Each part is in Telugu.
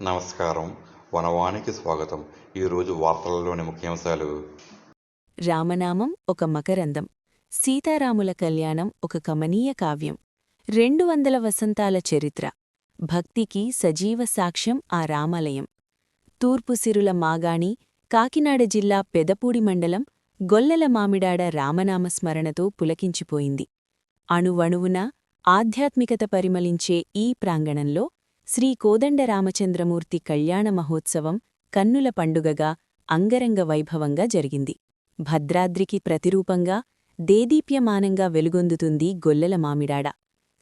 నమస్కారం. వనవానికి స్వాగతం. ఈరోజు వార్తలలోని ముఖ్యాంశాలు. రామనామం ఒక మకరందం. సీతారాముల కళ్యాణం ఒక కమనీయ కావ్యం. 200 వసంతాల చరిత్ర. భక్తికి సజీవ సాక్ష్యం ఆ రామాలయం. తూర్పు సిరుల మాగాణి, కాకినాడ జిల్లా పెదపూడి మండలం గొల్లల మామిడాడ రామనామస్మరణతో పులకించిపోయింది. అణువణువున ఆధ్యాత్మికత పరిమళించే ఈ ప్రాంగణంలో శ్రీ కోదండరామచంద్రమూర్తి కళ్యాణ మహోత్సవం కన్నుల పండుగగా అంగరంగ వైభవంగా జరిగింది. భద్రాద్రికి ప్రతిరూపంగా దేదీప్యమానంగా వెలుగొందుతుంది గొల్లల మామిడాడ.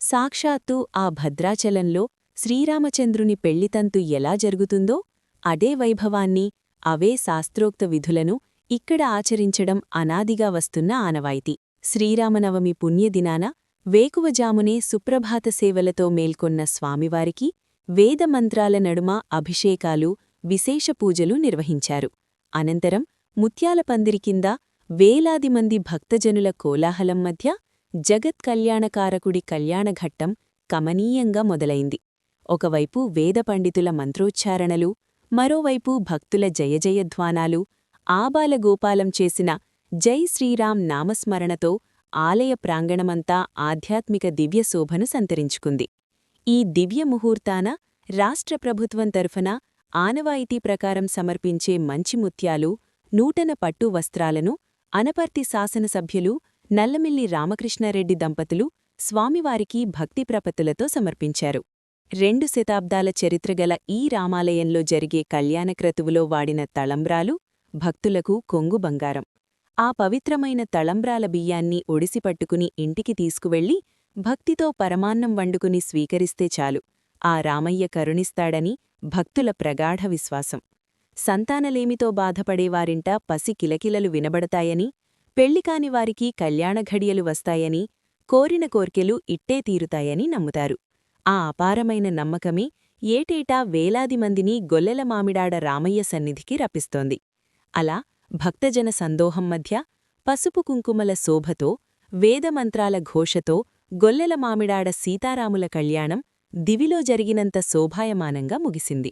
సాక్షాత్తు ఆ భద్రాచలంలో శ్రీరామచంద్రుని పెళ్లితంతు ఎలా జరుగుతుందో అదే వైభవాన్ని, అవే శాస్త్రోక్త విధులను ఇక్కడ ఆచరించడం అనాదిగా వస్తున్న ఆనవాయితీ. శ్రీరామనవమి పుణ్యదినాన వేకువజామునే సుప్రభాత సేవలతో మేల్కొన్న స్వామివారికి వేదమంత్రాల నడుమ అభిషేకాలు, విశేష పూజలు నిర్వహించారు. అనంతరం ముత్యాల పందిరి కింద వేలాది మంది భక్తజనుల కోలాహలం మధ్య జగత్ కళ్యాణకారకుడి కళ్యాణఘట్టం కమనీయంగా మొదలైంది. ఒకవైపు వేద పండితుల మంత్రోచ్చారణలు, మరోవైపు భక్తుల జయజయధ్వానాలు, ఆబాలగోపాలం చేసిన జై శ్రీరామ్ నామస్మరణతో ఆలయ ప్రాంగణమంతా ఆధ్యాత్మిక దివ్యశోభను సంతరించుకుంది. ఈ దివ్య ముహూర్తాన రాష్ట్ర ప్రభుత్వం తరఫున ఆనవాయితీ ప్రకారం సమర్పించే మంచి ముత్యాలు, నూతన పట్టు వస్త్రాలను అనపర్తి శాసనసభ్యులు నల్లమిల్లి రామకృష్ణారెడ్డి దంపతులు స్వామివారికి భక్తి ప్రపత్తులతో సమర్పించారు. 2 శతాబ్దాల చరిత్రగల ఈ రామాలయంలో జరిగే కళ్యాణక్రతువులో వాడిన తళంబ్రాలు భక్తులకు కొంగు బంగారం. ఆ పవిత్రమైన తళంబ్రాల బియ్యాన్ని ఒడిసిపట్టుకుని ఇంటికి తీసుకువెళ్లి భక్తితో పరమాన్నం వండుకుని స్వీకరిస్తే చాలు, ఆ రామయ్య కరుణిస్తాడని భక్తుల ప్రగాఢ విశ్వాసం. సంతానలేమితో బాధపడేవారింట పసి కిలకిలలు వినబడతాయని, పెళ్లికాని వారికి కళ్యాణఘడియలు వస్తాయని, కోరిన కోర్కెలు ఇట్టే తీరుతాయని నమ్ముతారు. ఆ అపారమైన నమ్మకమే ఏటేటా వేలాది మందిని గొల్లెల మామిడాడ రామయ్య సన్నిధికి రప్పిస్తోంది. అలా భక్తజన సందోహం మధ్య పసుపు కుంకుమల శోభతో, వేదమంత్రాల ఘోషతో గొల్లెల మామిడాడ సీతారాముల కళ్యాణం దివిలో జరిగినంత శోభాయమానంగా ముగిసింది.